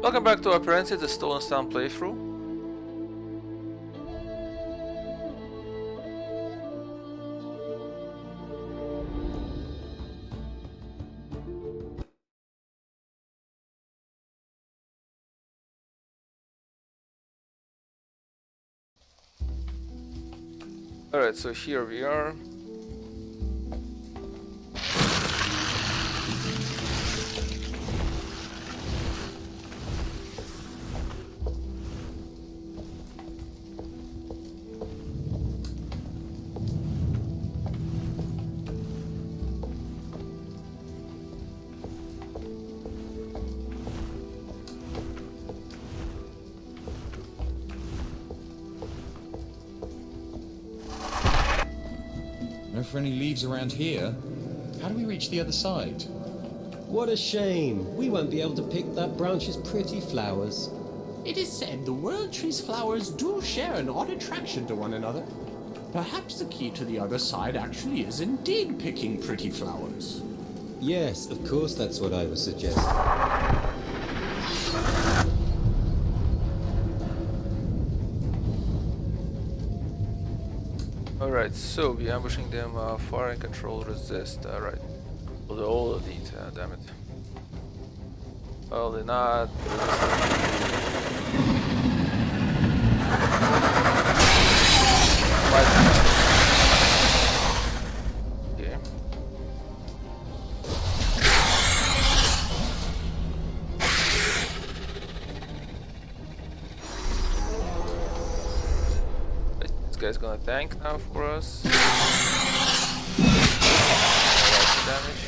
Welcome back to Operencia, the Stolen Town playthrough. Alright, so here we are. No friendly leaves around here. How do we reach the other side? What a shame. We won't be able to pick that branch's pretty flowers. It is said the world tree's flowers do share an odd attraction to one another. Perhaps the key to the other side actually is indeed picking pretty flowers. Yes, of course that's what I would suggest. Alright, so we're ambushing them, fire and control resist. Alright. Well, all of these, damn it. Well, they're not. Okay. This guy's gonna tank now for us. Damage.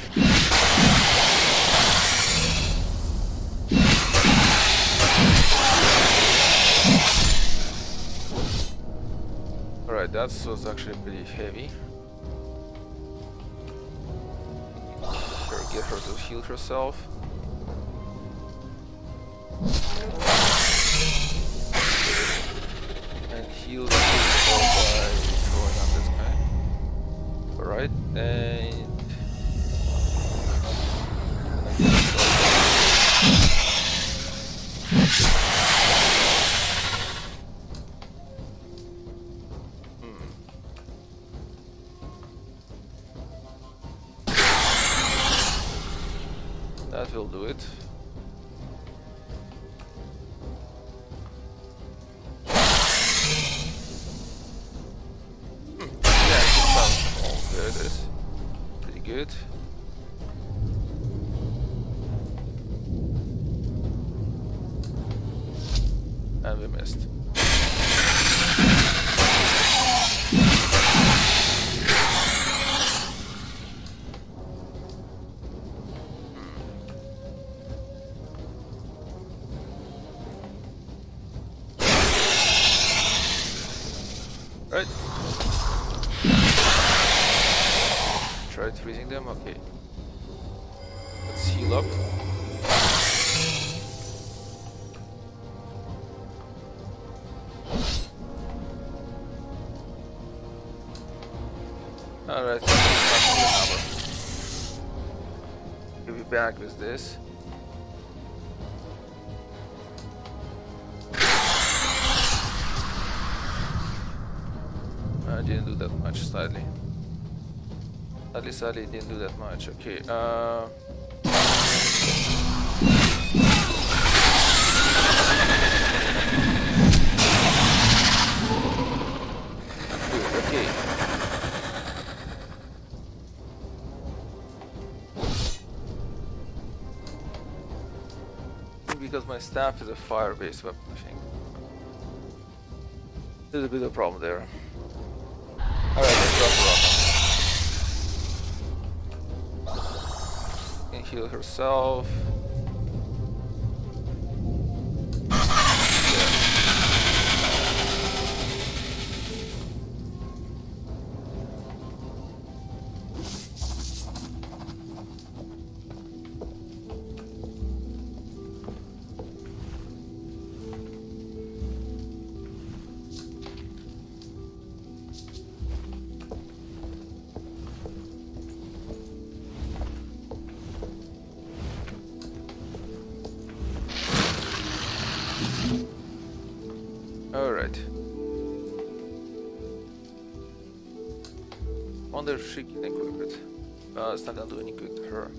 Alright, that was actually pretty heavy. Sure, get her to heal herself. And heal herself by throwing on this guy. Alright, and... That will do it. Yeah, there it is. Pretty good. And we missed. Right. Tried freezing them, okay. Let's heal up. Alright, we'll be back with this. I didn't do that much, sadly. Sadly, didn't do that much. Okay, good, okay. Because my staff is a fire-based weapon, I think. There's a bit of a problem there. Alright, let's drop her off. Can heal herself. Alright. Wonder if she can equip it. It's not gonna do any good to her.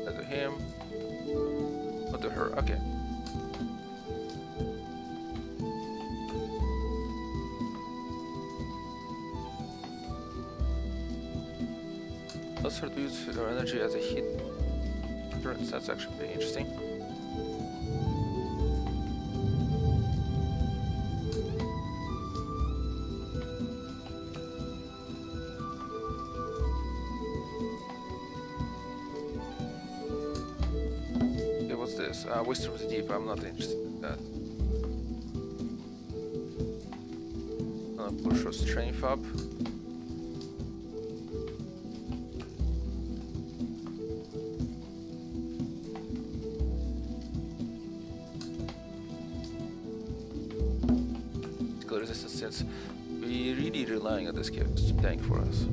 Not to him. Not to her. Okay. Let's her to use her energy as a hit. That's actually pretty interesting. Okay, what's this? Wisdom's deep. I'm not interested in that. Push her strength up. Resistance, since we really relying on this character to tank for us.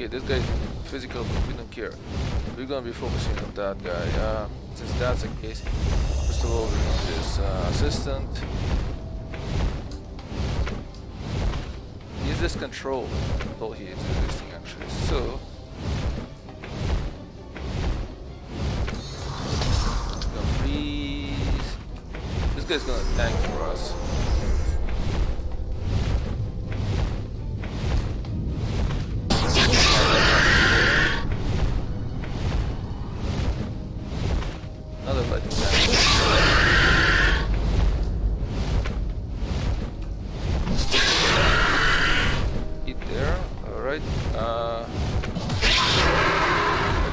This guy is physical, but we don't care. We're gonna be focusing on that guy. Since that's the case, first of all, we want this assistant. Is this control? Oh, he is resisting actually. So, gonna freeze. This guy's gonna tank for us.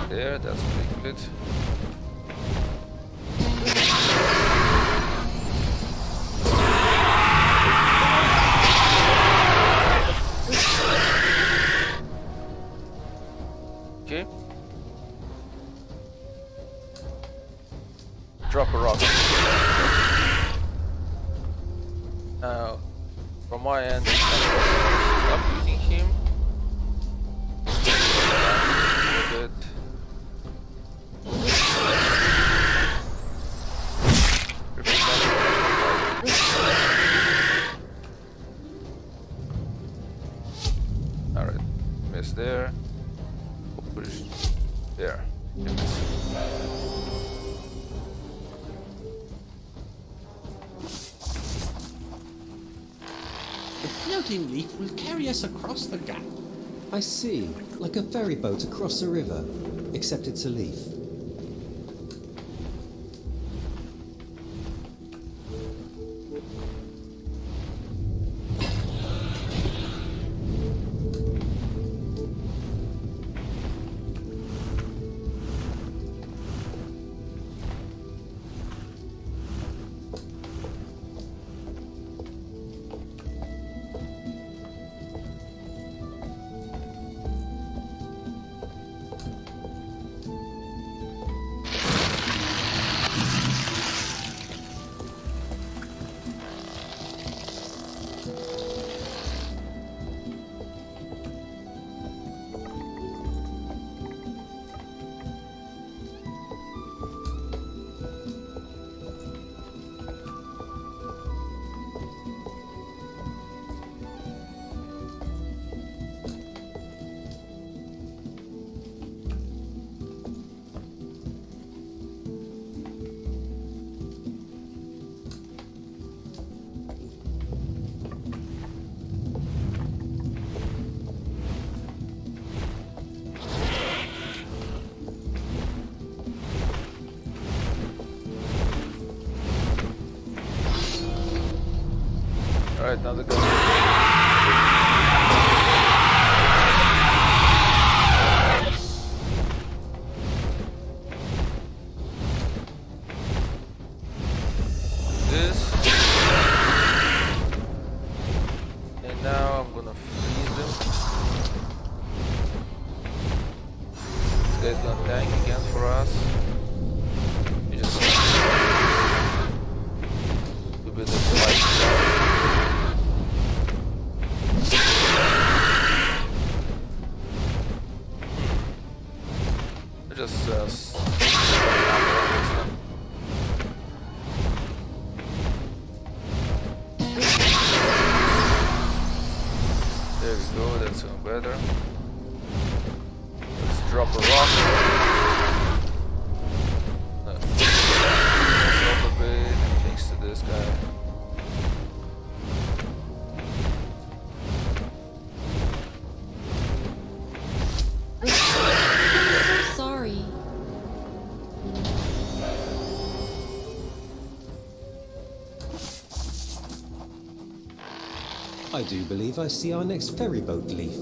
There, that's pretty good. Okay. Drop a rock. Now, from my end, I'm beating him. Good. Alright, miss there. Push there. The floating leaf will carry us across the gap. I see, like a ferry boat across a river, except it's a leaf. Alright, now the guns. This. And now I'm gonna freeze them. This guy's gonna tank again for us. You just a bit of the light stuff. Just there we go, that's even better. Let's drop a rock. Drop a bit, thanks to this guy. Sorry. I do believe I see our next ferry boat leaf.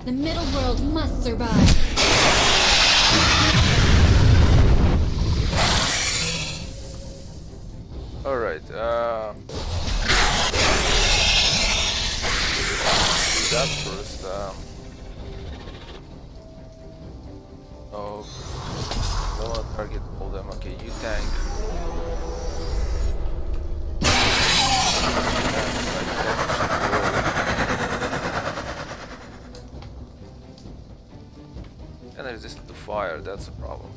The middle world must survive. Alright, that first, oh, don't want to target all them. Okay, you tank. And resistant to fire, that's a problem.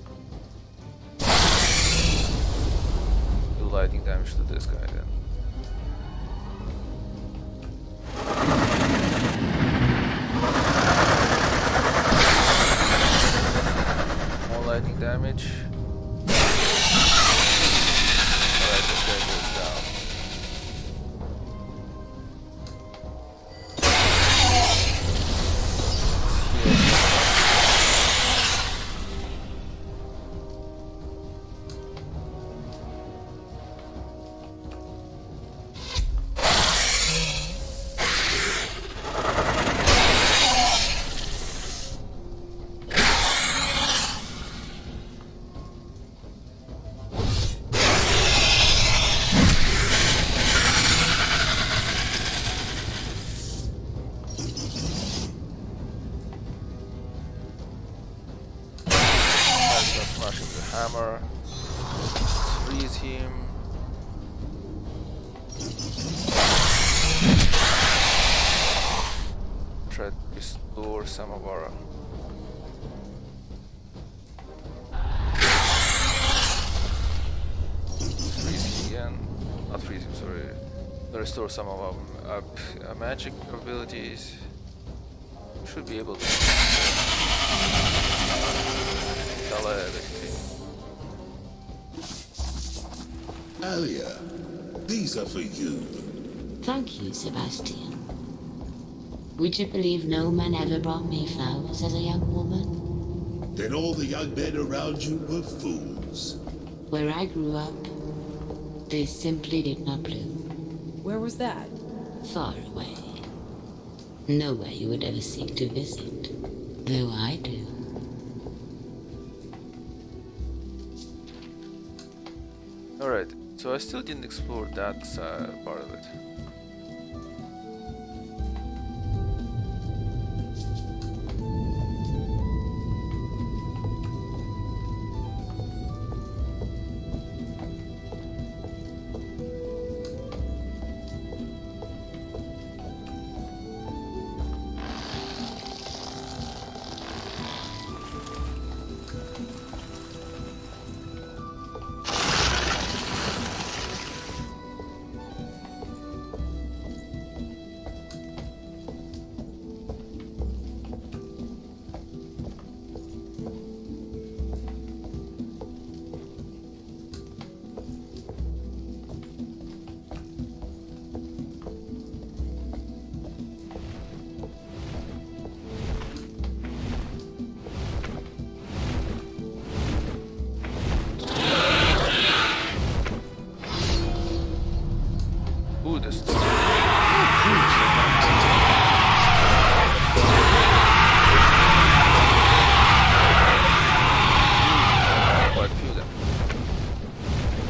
Do lightning damage to this guy then. More lightning damage. Alright, this guy goes down. Hammer. Let's freeze him. Try to restore some of our freeze him again. Not freeze him, sorry. Restore some of our magic abilities. Should be able to tell everything. Alia, these are for you. Thank you, Sebastian. Would you believe no man ever brought me flowers as a young woman? Then all the young men around you were fools. Where I grew up, they simply did not bloom. Where was that? Far away. Nowhere you would ever seek to visit, though I do. Alright, so I still didn't explore that part of it.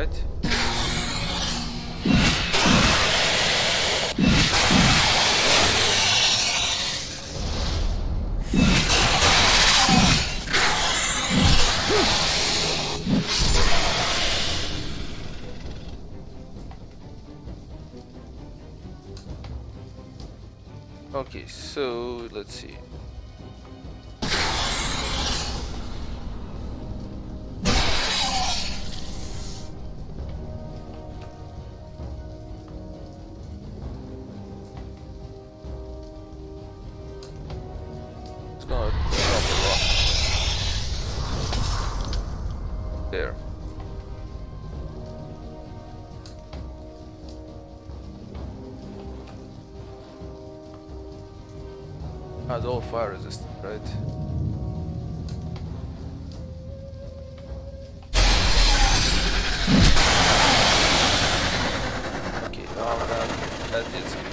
Right? Okay, so let's see. It's gonna drop a rock. There. It's all fire resistant, right? Okay, that did something.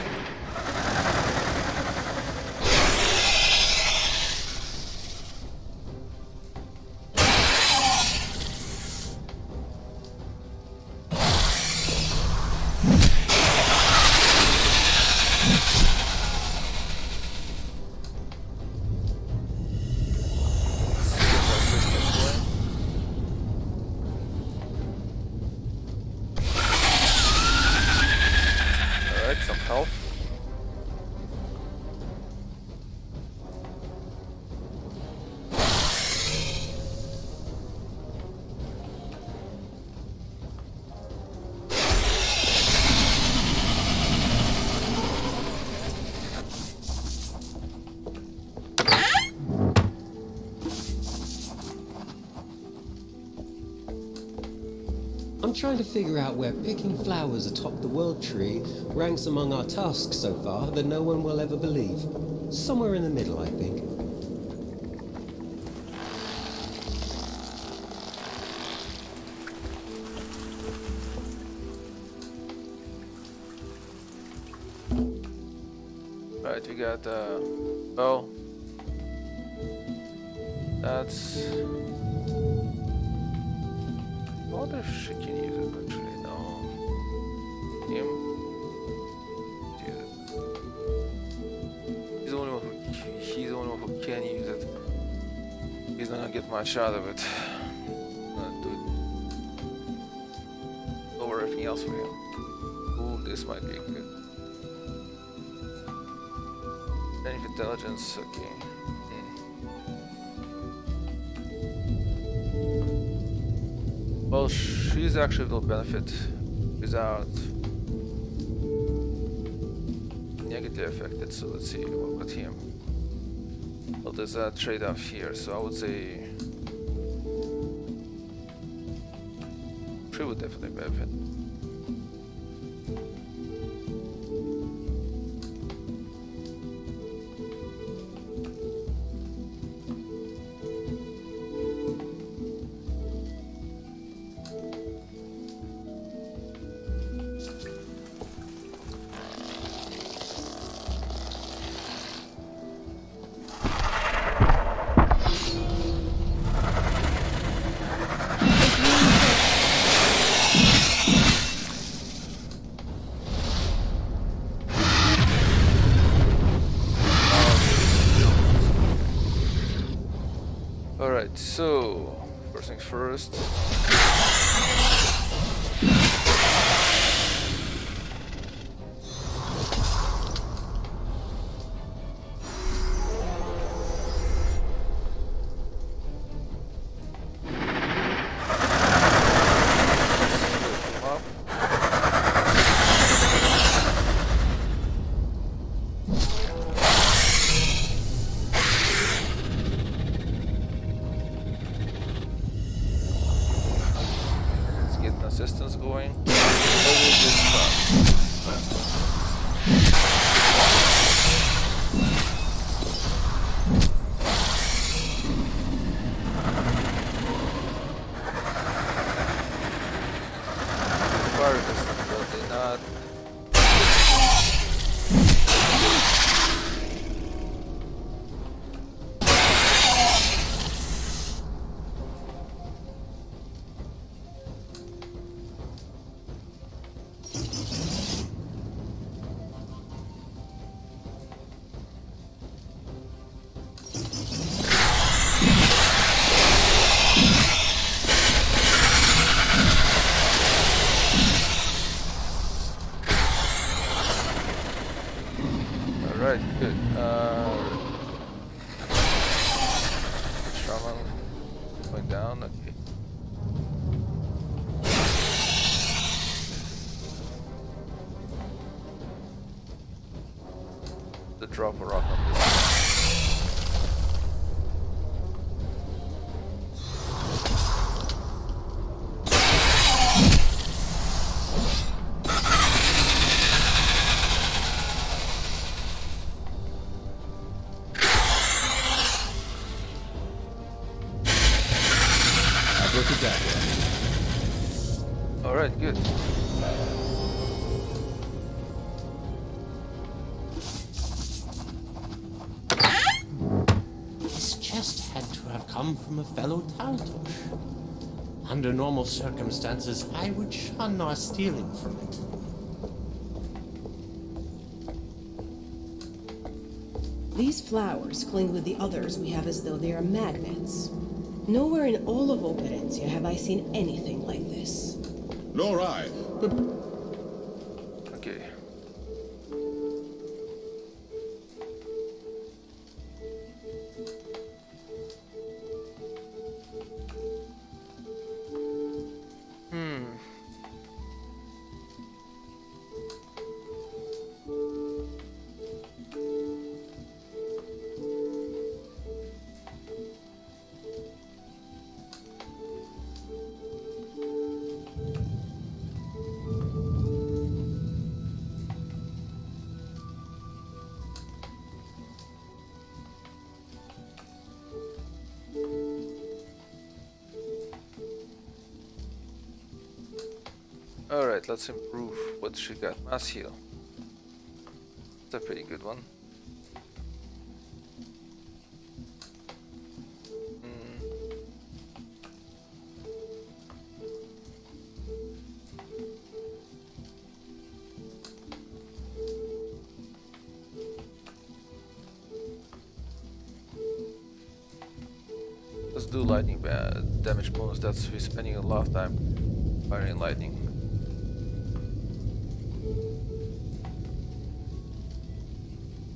Alright, some health. I'm trying to figure out where picking flowers atop the world tree ranks among our tasks so far that no one will ever believe. Somewhere in the middle, I think. Right, we got well, that's. I wonder if she can use it actually. No. Him. Use it. He's the only one who can use it. He's not gonna get much out of it. Not do it over everything else for him. Ooh, this might be good. Any intelligence, okay. Well, she's actually will benefit without negative affected, so let's see what with him. Well, there's a trade-off here, so I would say she would definitely benefit. Alright, so first things first. Assistance going. Fire resistant, but they're not. Going down, okay. The drop a rock on this. Alright, good. This chest had to have come from a fellow Taltosh. Under normal circumstances, I would shun our stealing from it. These flowers cling with the others we have as though they are magnets. Nowhere in all of Operencia have I seen anything like this. Nor I. Okay. Alright, let's improve what she got. Mass heal. That's a pretty good one. Let's do lightning damage bonus. That's we're spending a lot of time firing lightning.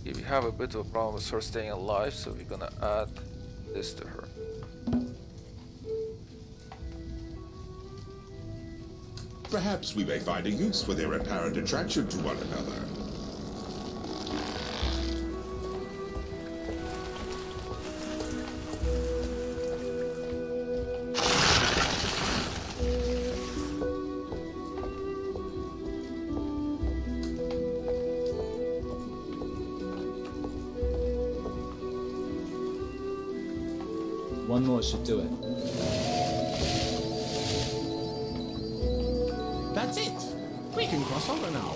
Okay, we have a bit of a problem with her staying alive, so we're gonna add this to her. Perhaps we may find a use for their apparent attraction to one another. One more should do it. That's it! We can cross over now.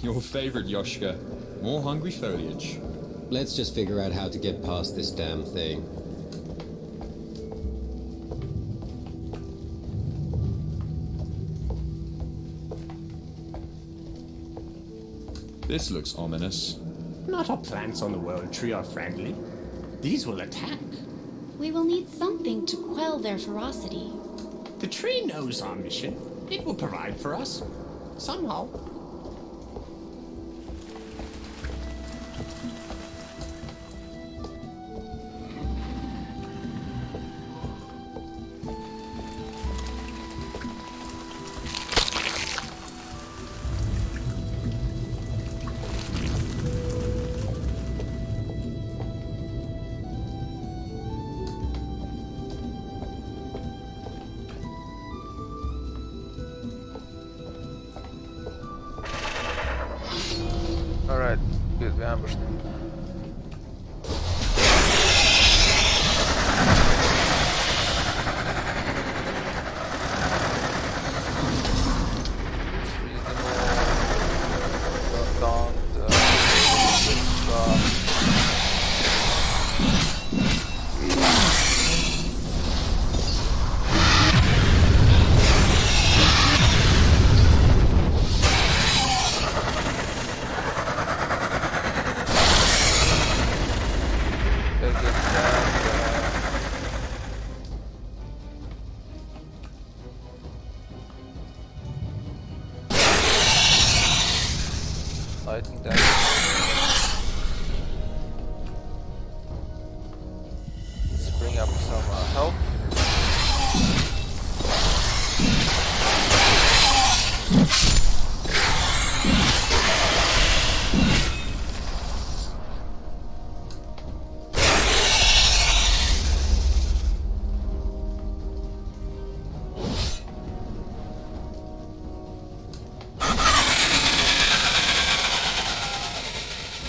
Your favorite, Yoshka. More hungry foliage. Let's just figure out how to get past this damn thing. This looks ominous. Not all plants on the world tree are friendly. These will attack. We will need something to quell their ferocity. The tree knows our mission. It will provide for us. Somehow. Alright, good, we ambushed them. Freeze them all. Down the lightning damage. Let's bring up some health.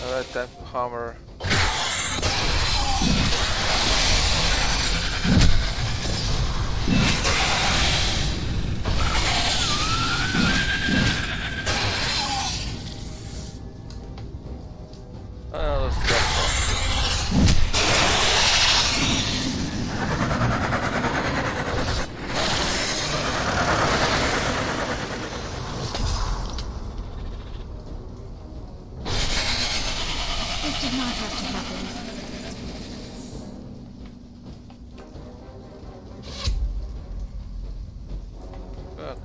Alright, time for hammer. Let's drop This did not have to happen.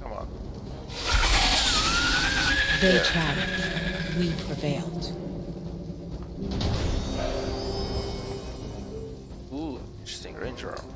come on. They Yeah. challenged. We prevailed. Ooh, interesting ranger armor.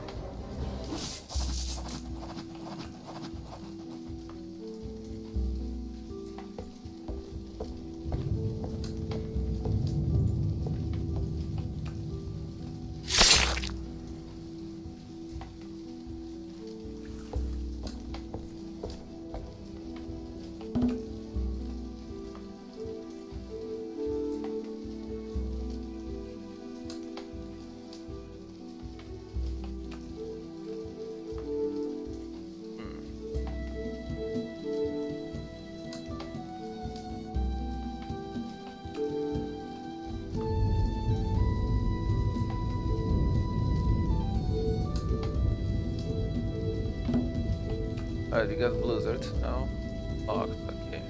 Alright, we got blizzard now. Locked, okay.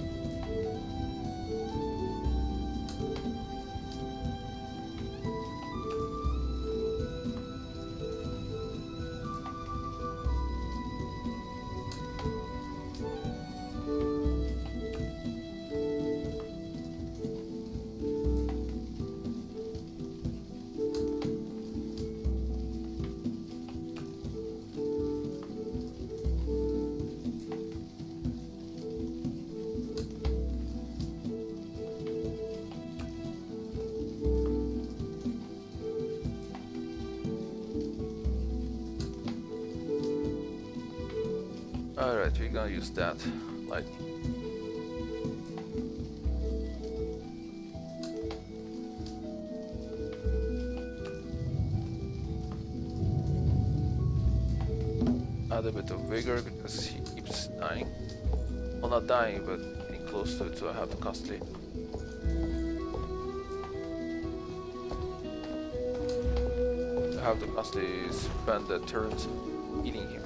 Alright, we're gonna use that lightning. Add a bit of vigor because he keeps dying. Well, not dying, but getting close to it, so I have to constantly. I have to constantly spend the turns eating him.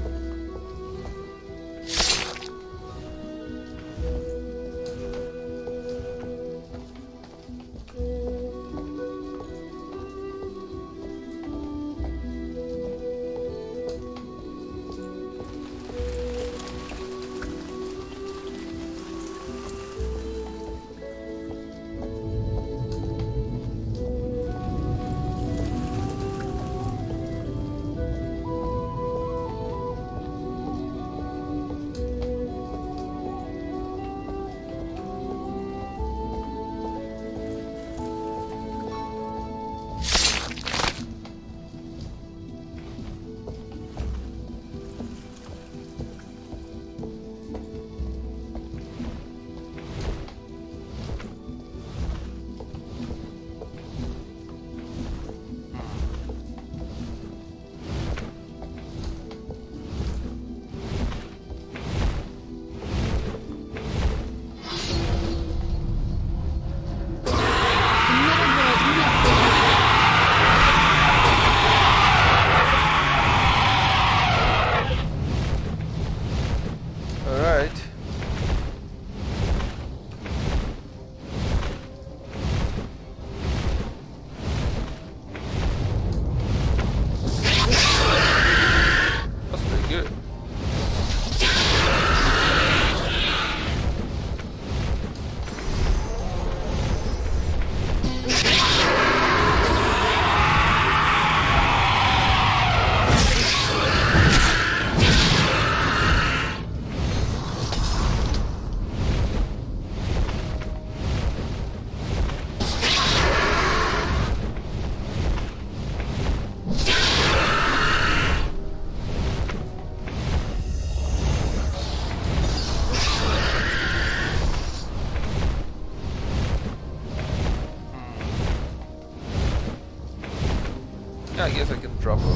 Alright. That's pretty good. Yeah, I guess I can drop her.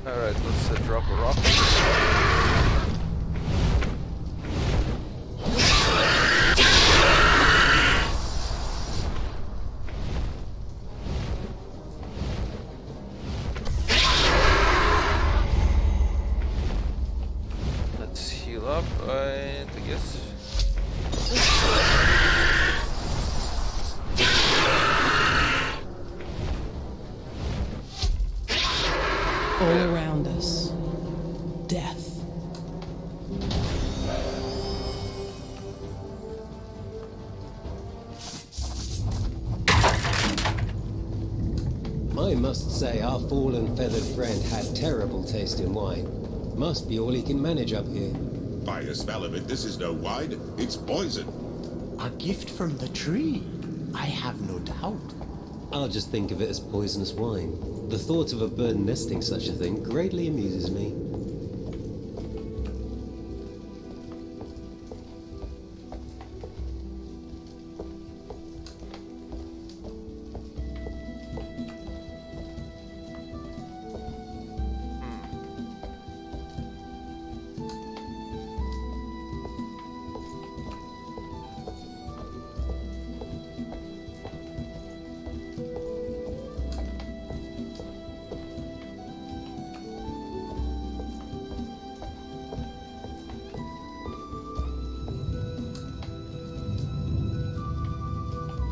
Alright, let's drop a rock. Let's heal up, and I guess. All around us. Death. I must say, our fallen feathered friend had terrible taste in wine. Must be all he can manage up here. By the smell of it, this is no wine. It's poison. A gift from the tree, I have no doubt. I'll just think of it as poisonous wine. The thought of a bird nesting such a thing greatly amuses me.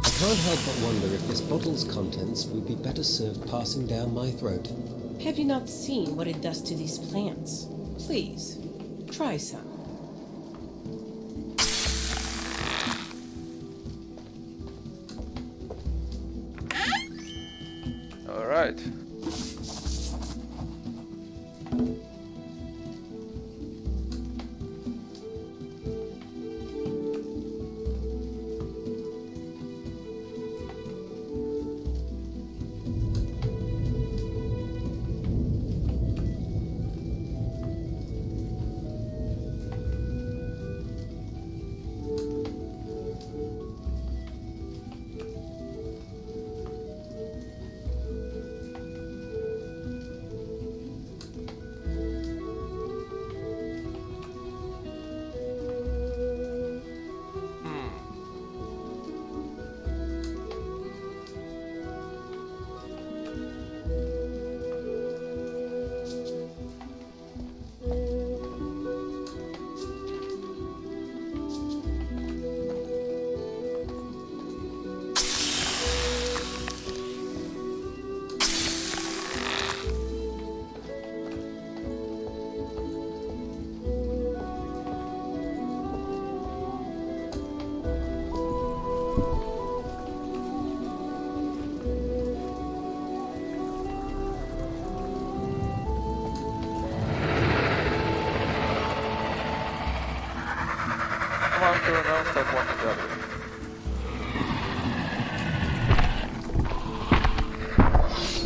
I can't help but wonder if this bottle's contents would be better served passing down my throat. Have you not seen what it does to these plants? Please, try some. Alright. Turn around, start walking that way.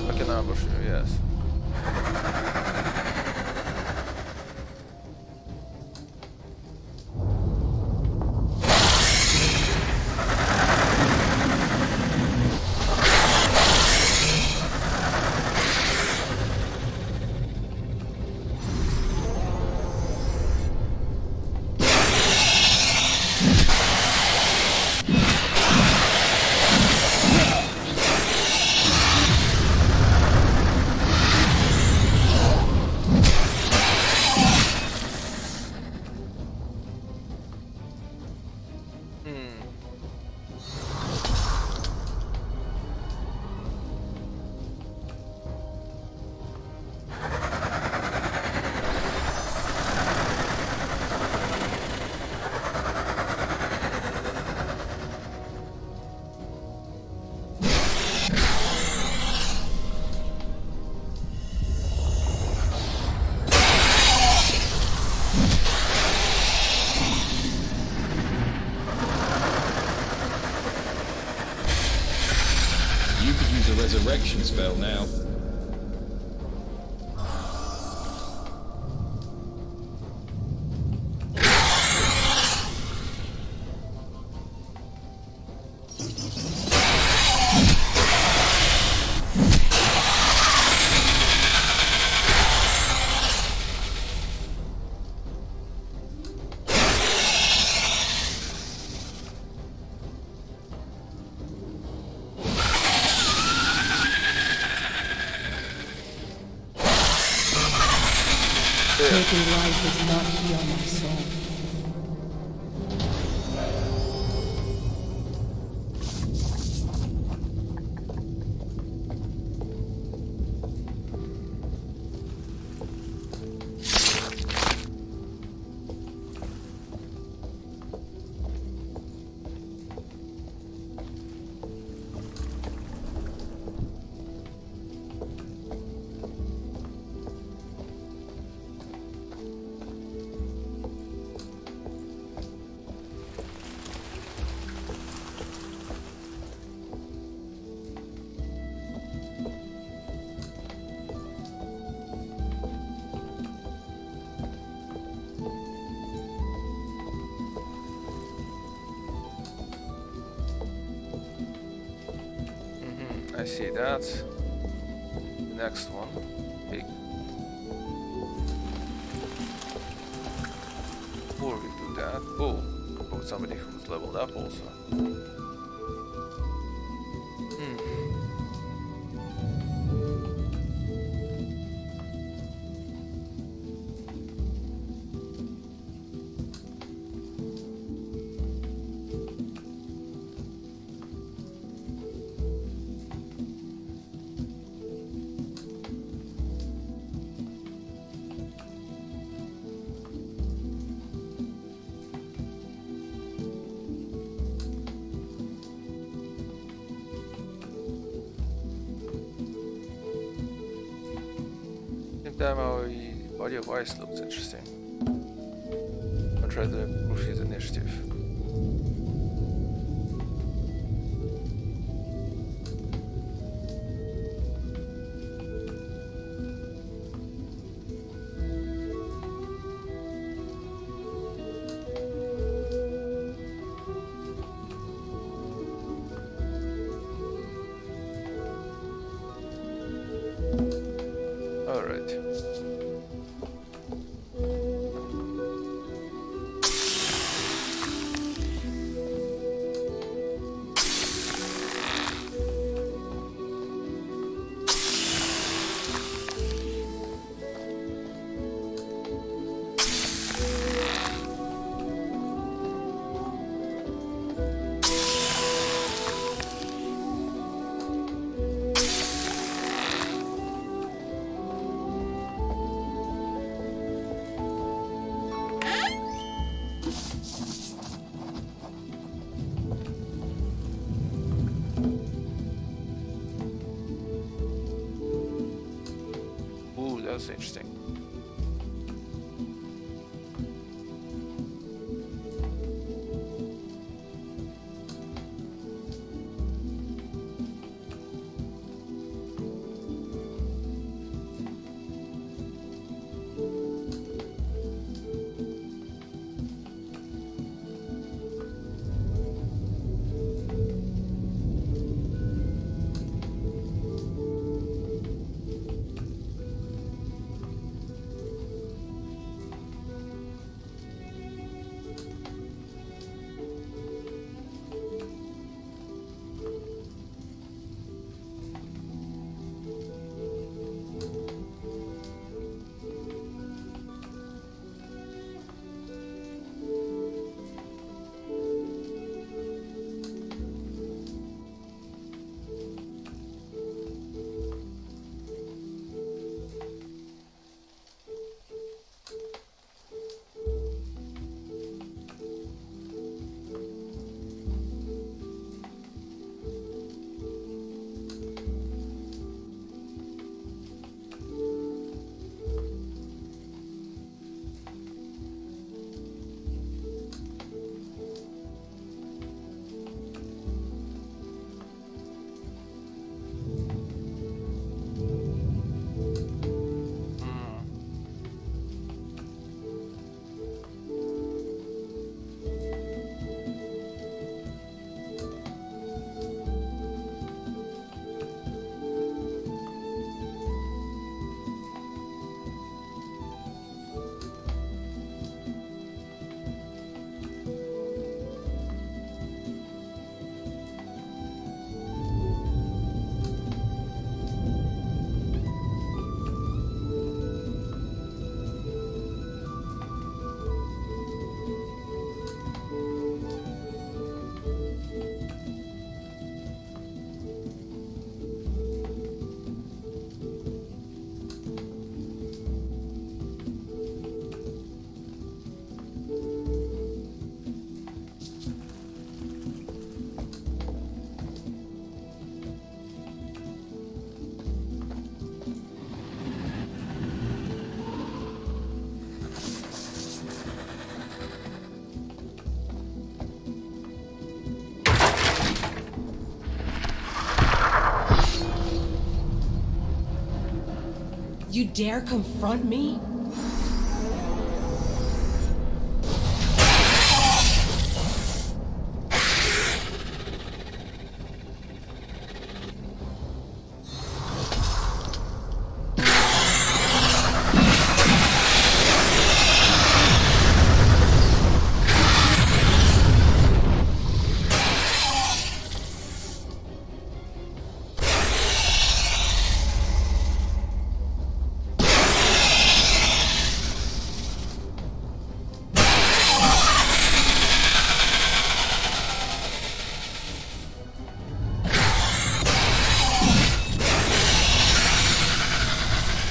I can ambush you, yes. You could use a resurrection spell now. Taking life does not heal my soul. I see that. The next one. Big. Before we do that. Oh, somebody who's leveled up also. Body of Ice looks interesting. I'll try to improve his initiative. Alright. Ooh, that's interesting. You dare confront me?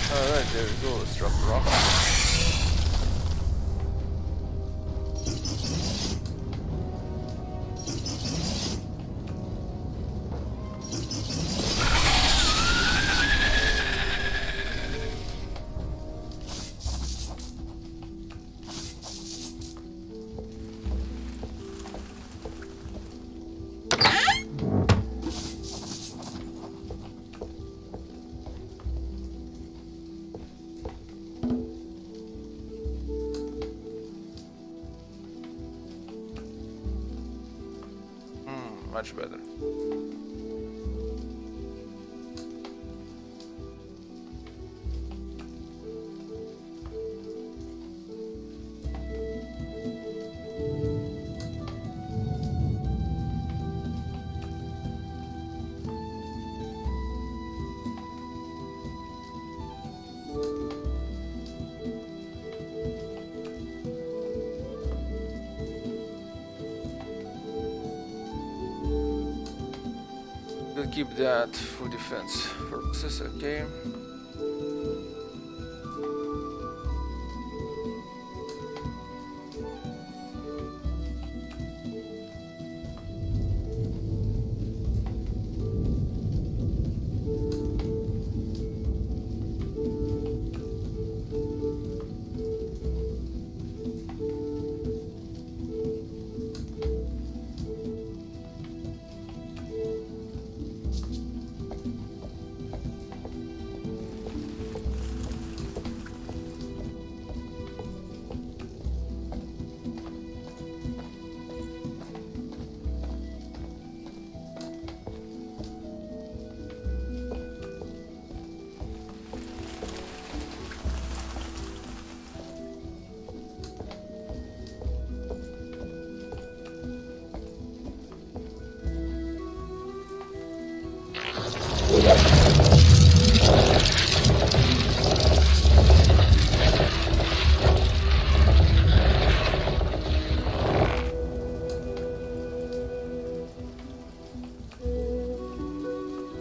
Alright, there we go. Let's drop the rock. Much better. We'll keep that for defense purposes, okay?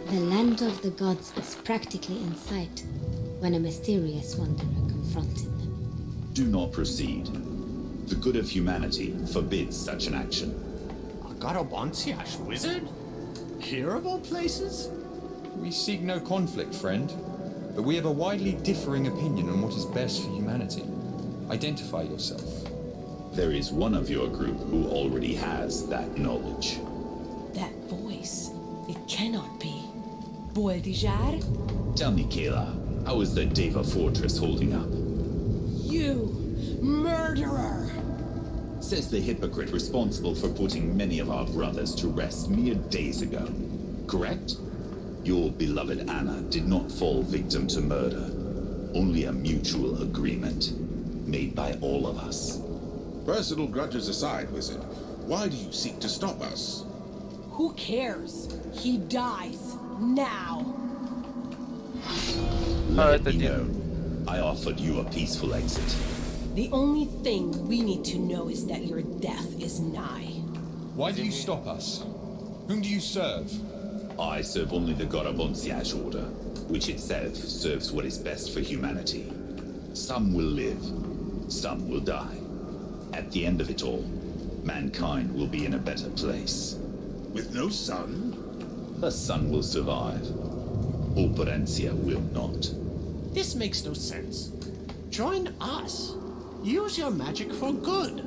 The land of the gods was practically in sight when a mysterious wanderer confronted them. Do not proceed. The good of humanity forbids such an action. A Garabantiash wizard? Here of all places? We seek no conflict, friend, but we have a widely differing opinion on what is best for humanity. Identify yourself. There is one of your group who already has that knowledge. That voice. It cannot be. Boldijar? Tell me, Kayla, how is the Deva fortress holding up? You murderer! Says the hypocrite responsible for putting many of our brothers to rest mere days ago. Correct? Your beloved Anna did not fall victim to murder. Only a mutual agreement made by all of us. Personal grudges aside, wizard, why do you seek to stop us? Who cares? He dies. Now. Let me know. I offered you a peaceful exit. The only thing we need to know is that your death is nigh. Why do you stop us? Whom do you serve? I serve only the Garabantiash order, which itself serves what is best for humanity. Some will live, some will die. At the end of it all, mankind will be in a better place. With no sun? The sun will survive. Operencia will not. This makes no sense. Join us. Use your magic for good.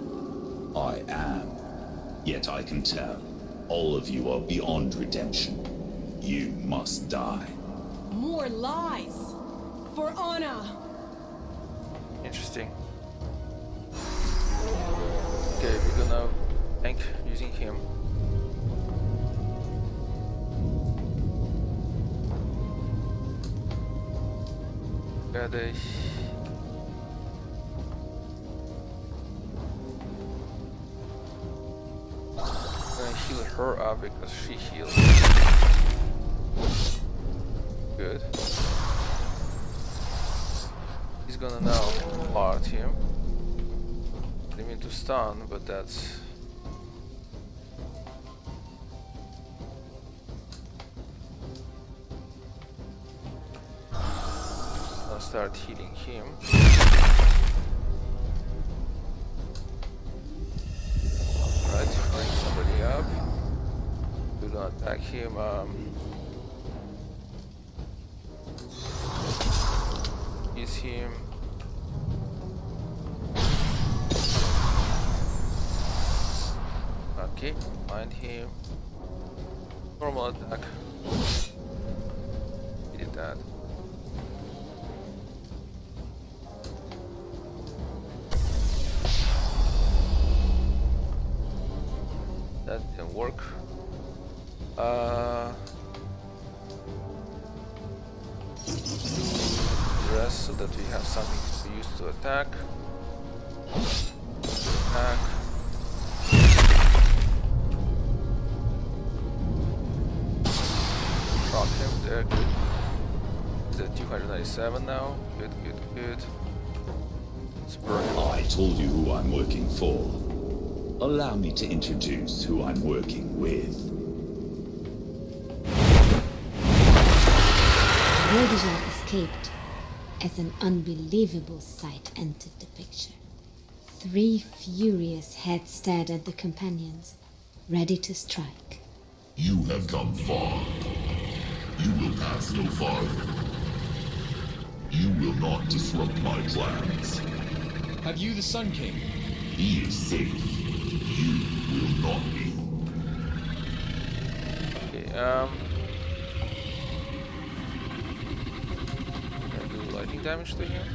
I am. Yet I can tell, all of you are beyond redemption. You must die. More lies. For Anna! Interesting. Okay, we're gonna tank using him. Cadê? Gonna heal her up because she healed. Good. He's gonna now part him. Didn't mean to stun, but that's. I'll start healing him. Alright, bring somebody up. We're gonna attack him. Use him. Okay, find him. Normal attack. He did that. That didn't work. Rest so that we have something to use to attack. Attack. Drop him there, good. He's at 297 now. Good, good, good. Spur him. I told you who I'm working for. Allow me to introduce who I'm working with. Rhodesia escaped as an unbelievable sight entered the picture. 3 furious heads stared at the companions, ready to strike. You have come far. You will pass no farther. You will not disrupt my plans. Have you the Sun King? He is safe. You will not be. Okay, can I do lightning damage to him?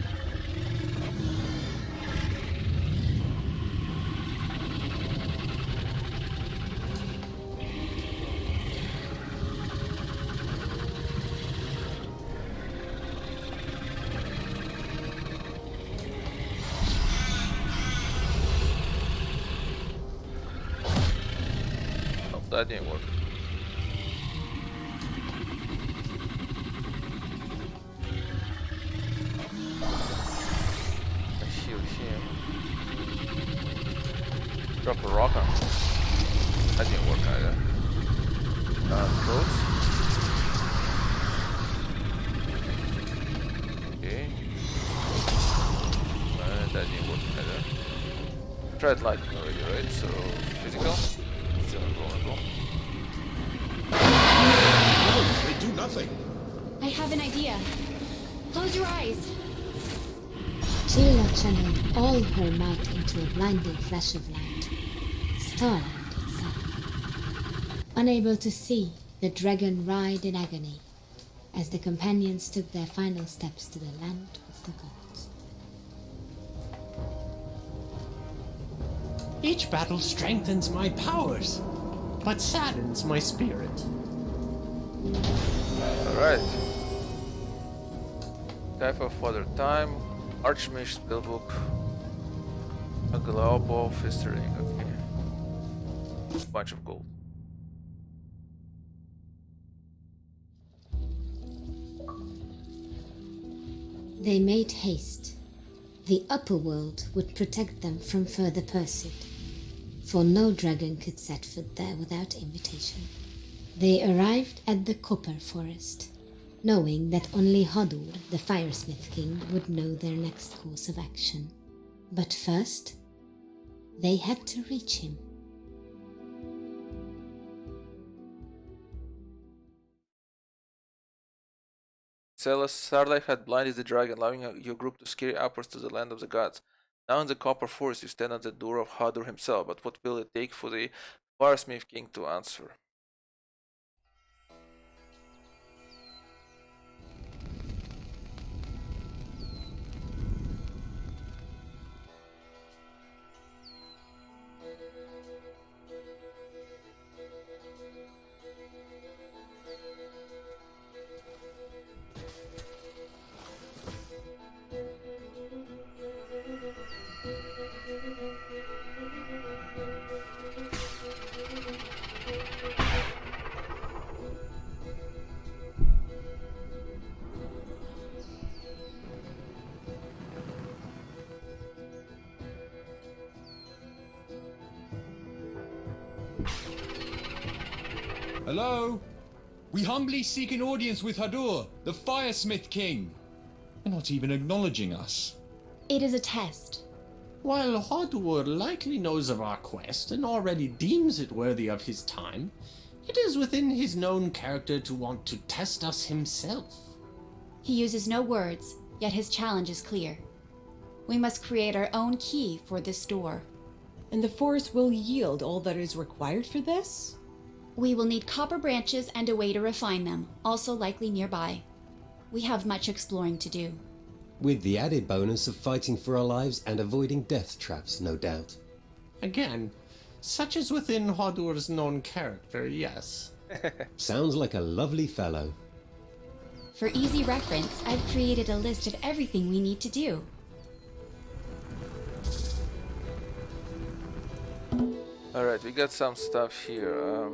Oh, that didn't work. I shield him. Drop a rock on him. That didn't work either. Crows. Okay. That didn't work either. Tried lightning already, right? So physical. Still invulnerable. They do nothing. I have an idea. Close your eyes. Sheila channeled all her might into a blinding flash of light. Starlight itself. Unable to see, the dragon writhed in agony as the companions took their final steps to the land of the gods. Each battle strengthens my powers, but saddens my spirit. Alright. Type of Father Time, Archmage Spellbook, a Global Fisterling, okay. Bunch of gold. They made haste. The upper world would protect them from further pursuit, for no dragon could set foot there without invitation. They arrived at the Copper Forest, knowing that only Hodur, the Firesmith King, would know their next course of action. But first, they had to reach him. Starlight had blinded the dragon, allowing your group to scurry upwards to the land of the gods. Now in the Copper Forest, you stand at the door of Hodur himself, but what will it take for the Firesmith King to answer? Hello? We humbly seek an audience with Hadur, the Firesmith King. They're not even acknowledging us. It is a test. While Hodur likely knows of our quest and already deems it worthy of his time, it is within his known character to want to test us himself. He uses no words, yet his challenge is clear. We must create our own key for this door. And the forest will yield all that is required for this? We will need copper branches and a way to refine them, also likely nearby. We have much exploring to do. With the added bonus of fighting for our lives and avoiding death traps, no doubt. Again, such is within Hodur's known character, yes. Sounds like a lovely fellow. For easy reference, I've created a list of everything we need to do. Alright, we got some stuff here.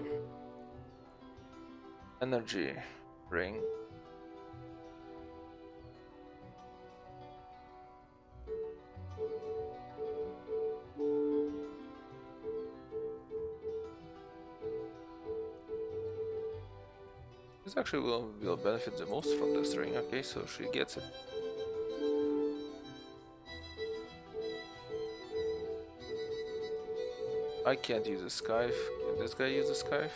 Energy ring. This actually will benefit the most from this ring. Okay, so she gets it. I can't use a scythe. Can this guy use a scythe?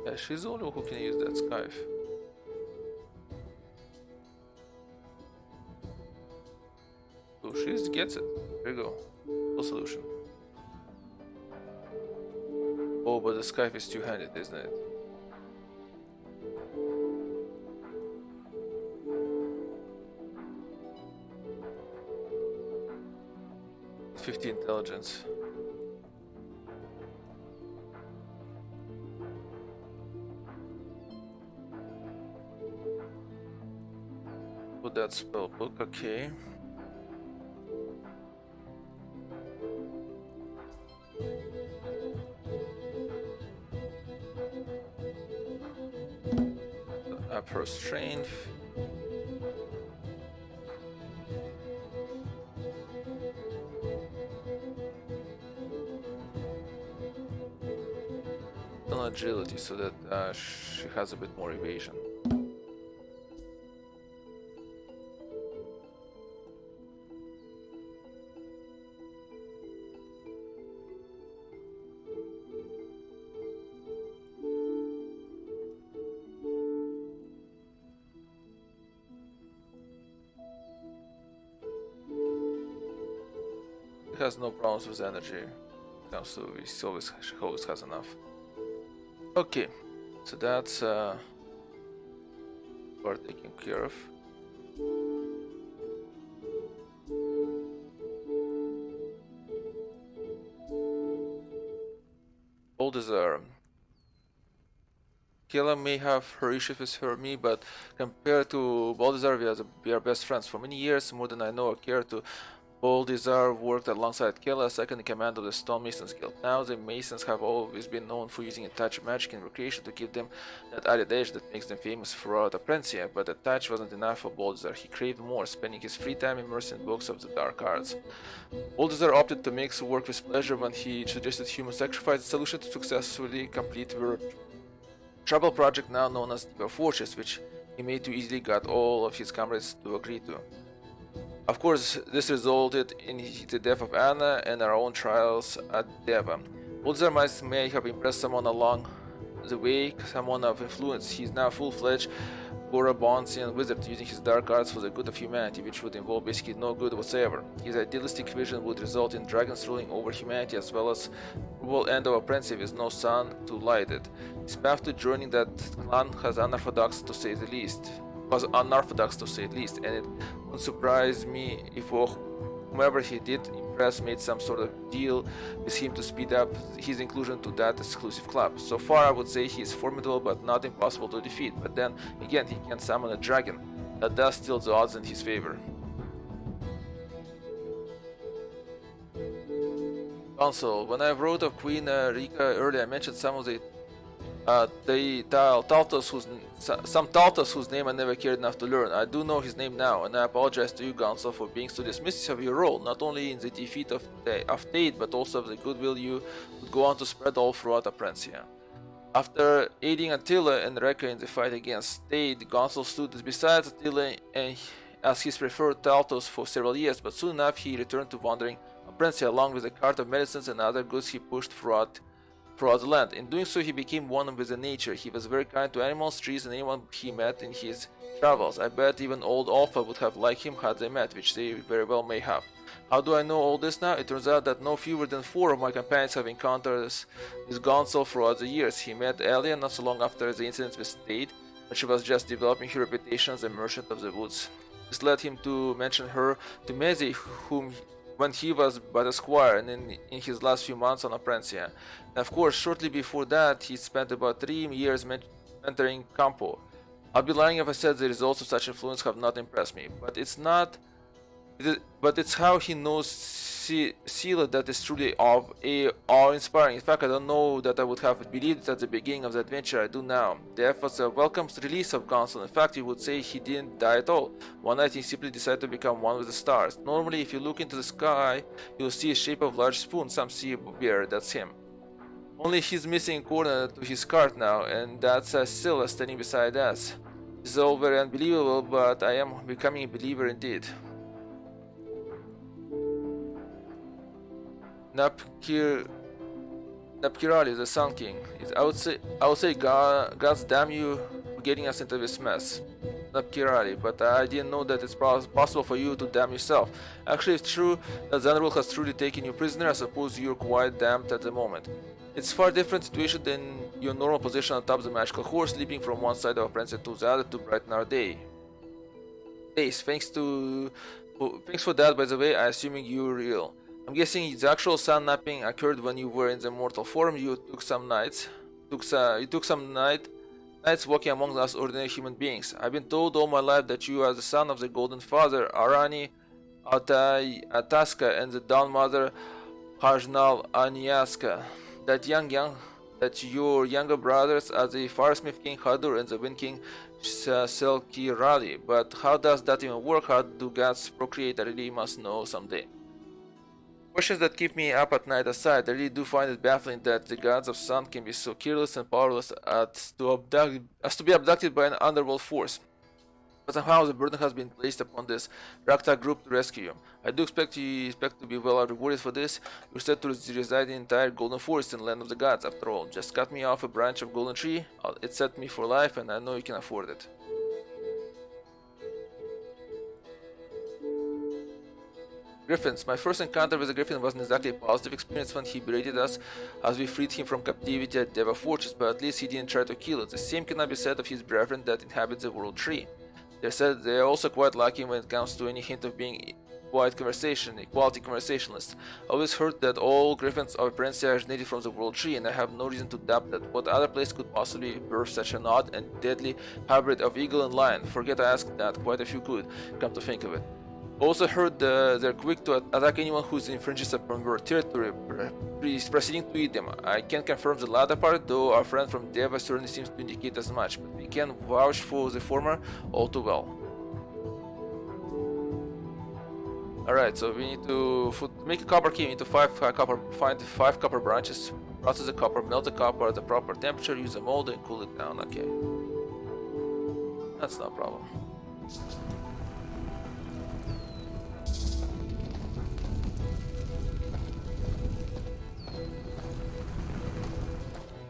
Yeah, she's the only one who can use that scythe. So she gets it. There you go. No solution. Oh, but the scythe is two-handed, isn't it? '50 intelligence. Put that spell book, okay. Up her strength. On agility so that she has a bit more evasion. He has no problems with energy. So she always has enough. Okay, so that's we're taken care of. Balthazar. Kayla may have her issues with me, but compared to Balthazar, we are best friends for many years, more than I know or care to. Balthazar worked alongside Kayla, second in command of the Stonemasons Guild. Now the Masons have always been known for using a touch of magic and recreation to give them that added edge that makes them famous throughout Operencia, but the touch wasn't enough for Balthazar. He craved more, spending his free time immersed in books of the dark arts. Balthazar opted to mix work with pleasure when he suggested human sacrifice, a solution to successfully complete the trouble project now known as the Fortress, which he made too easily got all of his comrades to agree to. Of course, this resulted in the death of Anna and our own trials at Deva. Balthazar may have impressed someone along the way, someone of influence. He is now full-fledged Gorabonsian wizard, using his dark arts for the good of humanity, which would involve basically no good whatsoever. His idealistic vision would result in dragons ruling over humanity, as well as the world end of Operencia with no sun to light it. His path to joining that clan was unorthodox to say the least. And it wouldn't surprise me if whomever he did impress made some sort of deal with him to speed up his inclusion to that exclusive club. So far I would say he is formidable but not impossible to defeat, but then again he can summon a dragon. That does tilt the odds in his favor. Council. When I wrote of Queen Rika earlier, I mentioned some of the Taltos some Taltos whose name I never cared enough to learn. I do know his name now, and I apologize to you, Council, for being so dismissive of your role, not only in the defeat of Tate, but also of the goodwill you would go on to spread all throughout Operencia. After aiding Attila and Rekka in the fight against Tate, Council stood beside Attila and as his preferred Taltos for several years, but soon enough he returned to wandering Operencia along with a cart of medicines and other goods he pushed throughout the land. In doing so, he became one with the nature. He was very kind to animals, trees, and anyone he met in his travels. I bet even old Alpha would have liked him had they met, which they very well may have. How do I know all this now? It turns out that no fewer than 4 of my companions have encountered this Gonzalo throughout the years. He met Elia not so long after the incident with Stade, but she was just developing her reputation as a merchant of the woods. This led him to mention her to Mezi, whom when he was but a squire and in his last few months on Operencia. And of course, shortly before that, he spent about 3 years mentoring Campo. I'll be lying if I said the results of such influence have not impressed me, but it's how he knows Sila that is truly awe-inspiring. In fact, I don't know that I would have believed it at the beginning of the adventure. I do now. Death was a welcome release of Gonzalo. In fact, you would say he didn't die at all. One night he simply decided to become one with the stars. Normally, if you look into the sky, you'll see a shape of large spoon. Some see a bear. That's him. Only he's missing a corner to his cart now, and that's Scylla standing beside us. It's all very unbelievable, but I am becoming a believer indeed. Napkirali, the Sun King. I would say, God's damn you for getting us into this mess. Napkirali, but I didn't know that it's possible for you to damn yourself. Actually, it's true that Zanderwald has truly taken you prisoner. I suppose you're quite damned at the moment. It's far different situation than your normal position on top of the magical horse, leaping from one side of Operencia to the other to brighten our days. Thanks for that, by the way. I assuming you're real. I'm guessing the actual sun napping occurred when you were in the mortal form. You took some nights walking among us ordinary human beings. I've been told all my life that you are the son of the Golden Father, Arani Ataska, and the Dawn Mother, Hajnal Anyaska. That your younger brothers are the Firesmith King Hadur and the Wind King Selkirali. But how does that even work? How do gods procreate? I really must know someday. Questions that keep me up at night aside, I really do find it baffling that the gods of sun can be so careless and powerless as to be abducted by an underworld force. But somehow the burden has been placed upon this Rakta group to rescue you. I do expect to be well rewarded for this. You're said to reside in the entire Golden Forest in the Land of the Gods, after all. Just cut me off a branch of Golden Tree, it set me for life, and I know you can afford it. Griffins. My first encounter with a griffin wasn't exactly a positive experience when he berated us as we freed him from captivity at Deva Fortress, but at least he didn't try to kill us. The same cannot be said of his brethren that inhabit the World Tree. They are also quite lucky when it comes to any hint of being quality conversationalists. I always heard that all griffins of Operencia originated from the World Tree, and I have no reason to doubt that. What other place could possibly birth such an odd and deadly hybrid of eagle and lion? Forget I asked that, quite a few could, come to think of it. Also heard they're quick to attack anyone who infringes upon their territory, proceeding to eat them. I can't confirm the latter part, though our friend from Deva certainly seems to indicate as much, but we can vouch for the former all too well. Alright, so we need to make a copper key. We need to find 5 copper branches, process the copper, melt the copper at the proper temperature, use a mold and cool it down. Okay, that's no problem.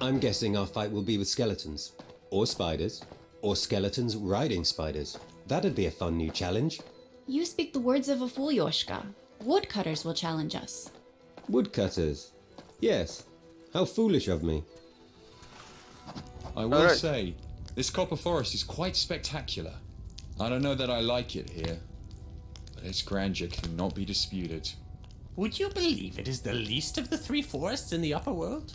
I'm guessing our fight will be with skeletons. Or spiders. Or skeletons riding spiders. That'd be a fun new challenge. You speak the words of a fool, Yoshka. Woodcutters will challenge us. Woodcutters? Yes. How foolish of me. I will say, this copper forest is quite spectacular. I don't know that I like it here, but its grandeur cannot be disputed. Would you believe it is the least of the 3 forests in the upper world?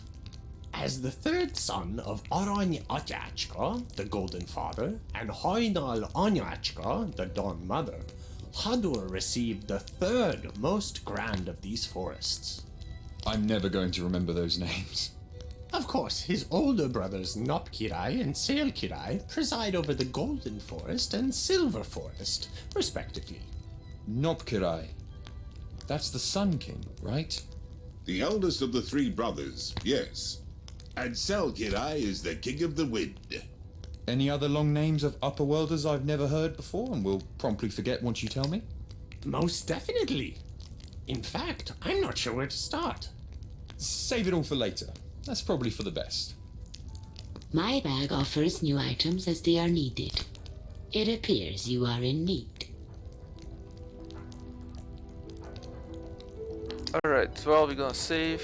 As the third son of Arany Atyachka, the Golden Father, and Hainal Anyachka, the Dawn Mother, Hadur received the third most grand of these forests. I'm never going to remember those names. Of course, his older brothers Nopkirai and Sailkirai preside over the Golden Forest and Silver Forest, respectively. Nopkirai. That's the Sun King, right? The eldest of the three brothers, yes. And Selkirai is the king of the wind. Any other long names of Upperworlders I've never heard before and will promptly forget once you tell me? Most definitely. In fact, I'm not sure where to start. Save it all for later. That's probably for the best. My bag offers new items as they are needed. It appears you are in need. Alright, well, we're gonna save.